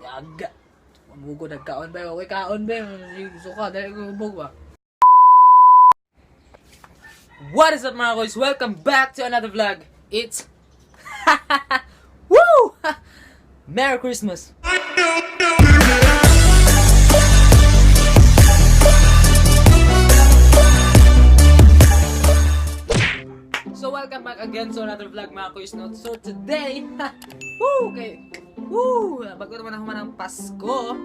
Yaga. Mamugo nagkaon ba? Okay kaon ba? Suka, dahil ko hubog ba? What is up mga guys? Welcome back to another vlog. It's Woo! Merry Christmas! So welcome back again to another vlog mga kuys. So today, woo! Okay. Woo! Bago naman ako ng Pasko,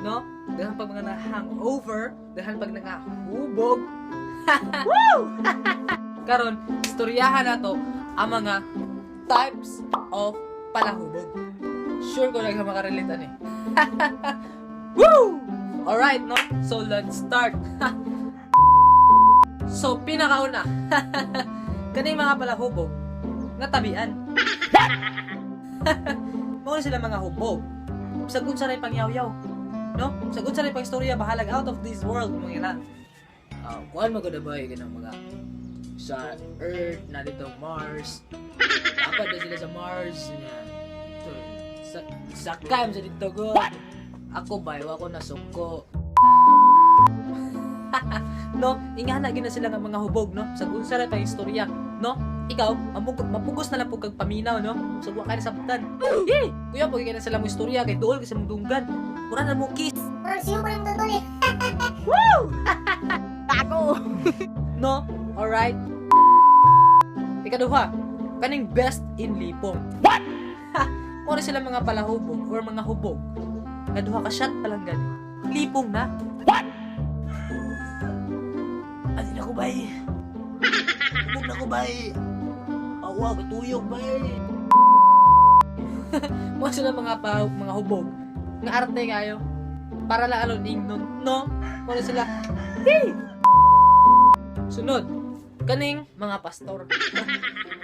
no? Dahil pag mga na-hangover, dahil pag nangahubog. Woo! Karon, istoryahan na to ang mga types of palahubog. Sure ko lang na makarelate eh. Woo! Alright, no? So let's start. So pinakauna. Kaning mga palahubog nga tabian. Mao sila mga hubog. Sagun sa ray pangyaw-yaw. No? Sagun sa ray pang istorya bahalag out of this world mga ina. Kuan magud ba ganang mga sa Earth na dito Mars. Dapat na sila sa Mars niya. Sakay mo sa dito go. Ako ba ko na suko. No, ingana gina sila nga mga hubog, no? Sagun sa ray pang istorya, no? Ikaw, mapugos na lang po kag paminaw, no? So, buwa ka na sabtan. Eh! Kuya, pag na sila mo istorya, kay dool, kasi mong dunggan. Pura na mo kiss. Parang siyo pa yung tutol eh. Woo! Tako! No? Alright? Ikaduha, kaning best in lipong. What? Ha! Muna sila mga palahubog or mga hubog. Kaduha ka shot palang gani. Lipong na. What? Adi na ko ba eh? Hubog na ko ba eh? Awa, katuyog ba eh? Muna sila mga hubog. Nga arte kayo. Para lang alon ingnon. No? Muna sila. Hey! Sunod. Kaning mga pastor.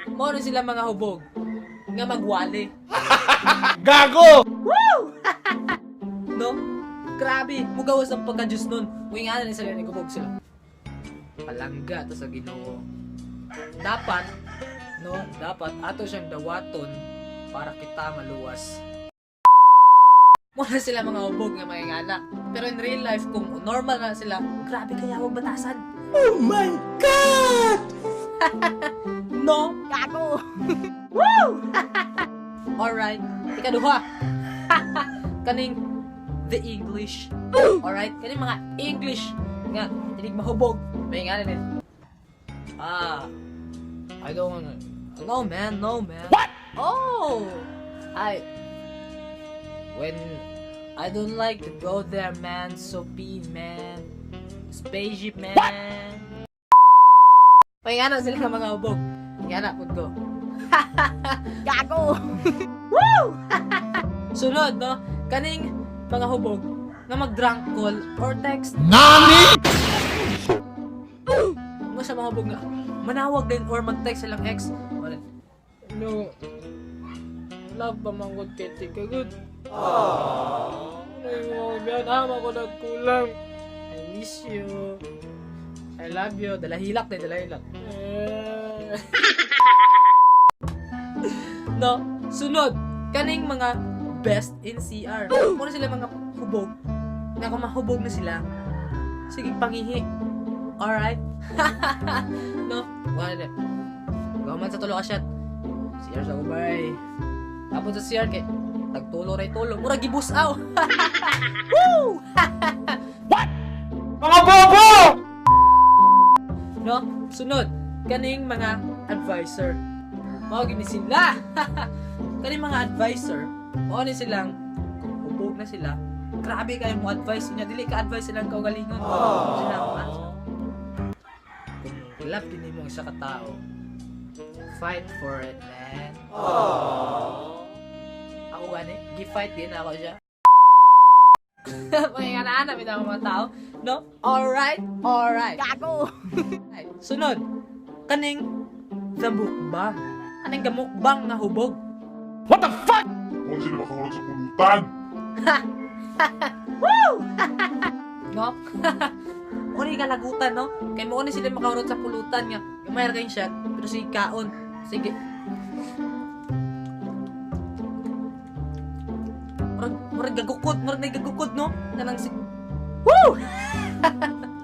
Muna sila mga hubog. Nga magwali. Gago! Woo! No? Grabe. Mugawas ang pagka-Diyos nun. Muinganan sila ni hubog sila. Palangga to sa Ginoo. Dapat, no? Dapat ato siyang dawaton para kita maluwas. Muna sila mga hubog nga mga ingana. Pero in real life, kung normal na sila, grabe kaya huwag batasan. Oh my God! No? Gago! Woo! Alright. Ikaduha. Kaning the English. Alright? Kaning mga English nga, tinig mahubog. May ingana nito. I don't wanna... No man, no man. What? Oh! When I don't like to go there, man. Soapy, man. Spaceship, man. Pahingana sila ng mga hubog. Hingana, pud ko. Gago! Woo! Sunod, no? Kaning mga hubog na mag-drunk call or text. NANI?! Mo sa mga hubog nga manawag din or mag-text silang ex. No. Love pa manggod kay tika good. Ano yung mga biyan? Ama ko nagkulang. I miss you. I love you. Dalahilak na, dalahilak. No, sunod. Kaning mga best in CR. Muna sila mga hubog. Na kung mahubog na sila, sige pangihi. Alright? No? Wala na. Gaman sa tulo ka shot. CR sa ubay. Tapos sa CR kay tagtulo ray tulo. Mura gibusaw. Woo! What? Mga bobo! No? Sunod. Kaning mga advisor. Mao gini sila. Kaning mga advisor, mao ni silang kung hubog na sila. Grabe kayo mo advice niya. Dili ka advice silang kaugalingon. Sila kung love din mo isa ka tao, fight for it, man. Ako gani, gi-fight din ako siya. Pagkakalaan namin ang mga tao, no? Alright, alright. Gago! Sunod, kaning the mukbang. Kaning gamukbang nga hubog. What the fuck?! Kung sila makahulog sa pulutan. Woo! No? Uni ka lagutan, no? Kaya mo sila makahurot sa pulutan nga. Yung mayroon kayong shot, pero sige kaon. Sige. murag gagukod, no? Kanang si... Woo!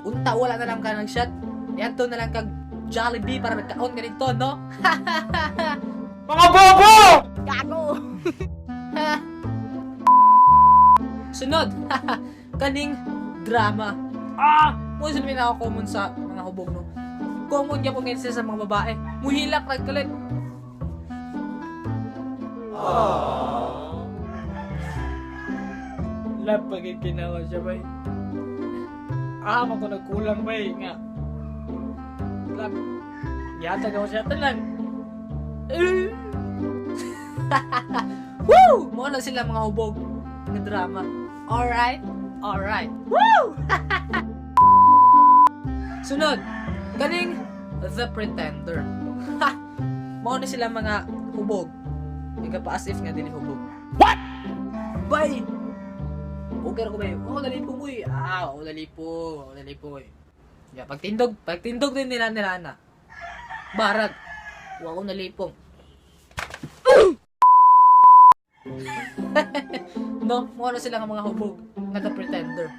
Unta, wala na lang ka ng shot. Yan to na lang kag Jollibee para nagkaon ka dito, no? Mga bobo! Gago! Sunod, kaning drama. Mo sila may nakakomon sa mga hubog, no? Common niya po ngayon sila sa mga babae. Muhilak, ragkalit. Love pagit ginawa siya, bay. Ako nagkulang, bay. Nga. Love. Yata gawa siya talang. Woo! Mo na sila mga hubog ng drama. Alright? Alright. Woo! Sunod, kaning The Pretender. Mo na sila mga hubog. Nagpa-as if nga dili hubog. What? Bay! Okay ako, bay. Oo, nalipo mo eh. Oo, nalipo eh. Yeah, pagtindog din nila na. Barag. Ako nalipong. No, mo na sila nga mga hubog nga The Pretender.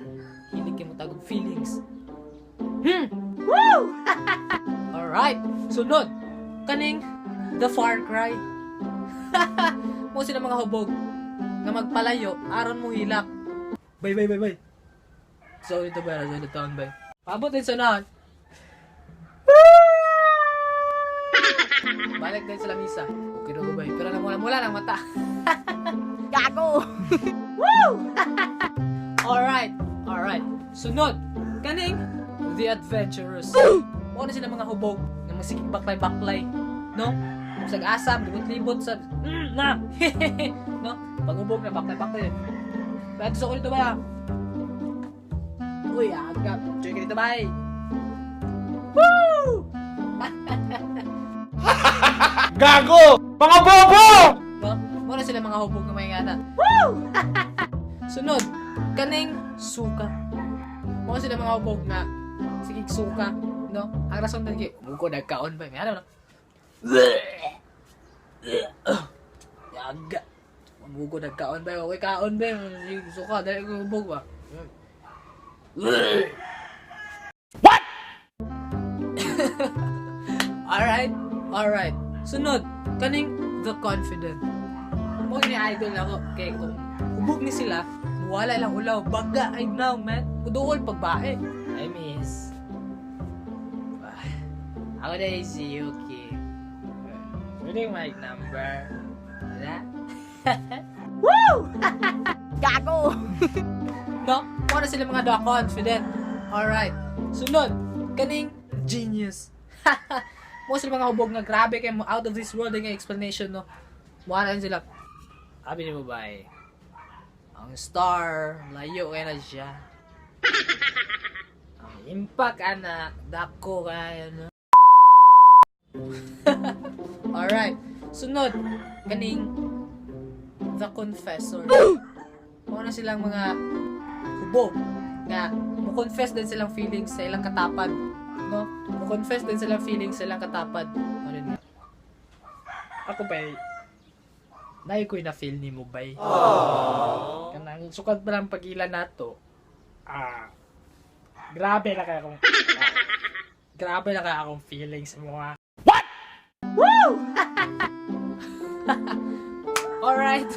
Hindi kayo tagog feelings. Woo! Alright, sunod. Kaning The Far Cry. Mo sila mga hubog nga magpalayo aron mo hilak. Bay. So ito ba? So ito taon ba? Pabot din sa nahan. Balik din sa lamisa. Okay na ba? Pero namula ng mata. Gago! Woo! Alright. Sunod. Kaning The Adventurous. Mo na sila mga hubog nga masigig baklay. No? Sag-asam, libot-libot sa... na! No? Pag-hubog na baklay. Pero gusto ko dito ba? Uy, agap. Choy ka dito ba? Woo! Gago! Mga bobo! No? Muna sila mga hubog na may ngana. Woo! Sunod, kaning suka. Muna sila mga hubog na sigig suka. No? Ang rason na kayo, umuko nagkaon ba? May ano, no? Yaga. Umuko nagkaon ba? Okay, kaon ba? Sigig suka, dahil ko hubog ba? What? Alright. Sunod, kaning The Confident. Mo ni idol ako kay kung hubog ni sila, wala lang ulaw, baga ay now, man. Kuduol pagbae. I miss. Ako na si Yuki. Pwede yung mic number. Wala? Woo! Gago! No? Muna sila mga The Confident. Alright. Sunod, kaning Genius. Mo sila mga hubog nga grabe kay mo out of this world nga explanation, no? Muna sila. Sabi ni mo ba eh? Ang star, layo kaya na siya. Ang impact, anak, dako kaya, no? Alright. Sunod, kaning The Confessor. Muna silang mga hubog nga mo-confess din silang feelings sa ilang katapad, no? Mo-confess din silang feelings sa ilang katapad. Ano nga? Ako ba'y naay ko'y na-feel ni mo ba'y? Kanang sukat ba lang pag-ilan nato? Grabe na kaya akong feelings mo, ha? What? Woo! Alright.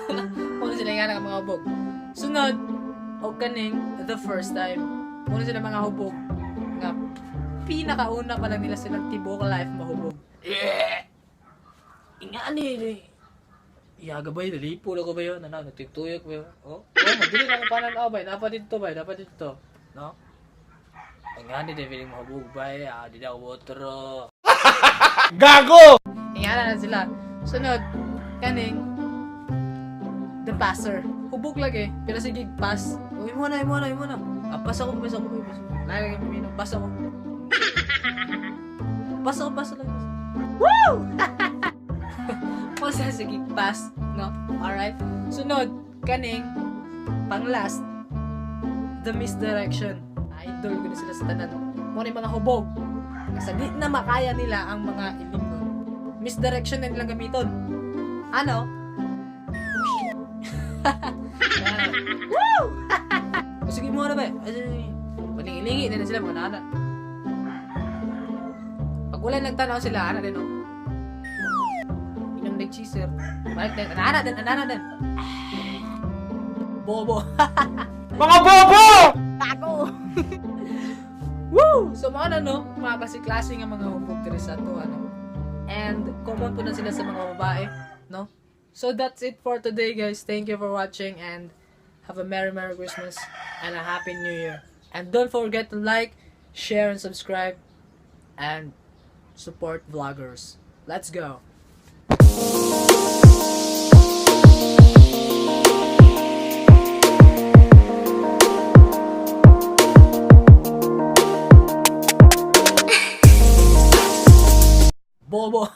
Muna sila nga ng mga hubog. Sunod, o kaning The First Time. Muna sila mga hubog nga pinakauna pa lang nila silang tibok life mahubog. Ingani ni. Iyaga ba yun? Nalipo na ko ba yun? Ano? Nagtituyok ba yun? Madili na akong panan-abay. Dapat dito. No? Ingani din feeling mahubog ba eh? Di na ako botro. Gago! Ingana na sila. Sunod, kaning The Passer. Hubog lagi, pero sige, pass. Uy mo na. Pass ako. Lagi kang pumino, pass ako. Pass lang. Woo! Sige, pass. No? Alright. Sunod, kaning, pang last, The Misdirection. Idol ko na sila sa tanan. Muna yung mga hubog. Kasi di na makaya nila ang mga ilim nun. Misdirection na nilang gamiton. Ano? Woo! O, sige mo na ba? Palingi-lingi na sila mga nana. Pag wala nagtanaw sila, ana din o. Inom nag-cheeser. Balik din, anana din. Bobo. Mga bobo! Gago! Woo! So mga no, mga kasi-klase nga mga hubog diri sa to, ano. And common po na sila sa mga babae, no? So that's it for today, guys. Thank you for watching and have a Merry Christmas and a Happy New Year. And don't forget to like, share, and subscribe and support vloggers. Let's go. Bobo.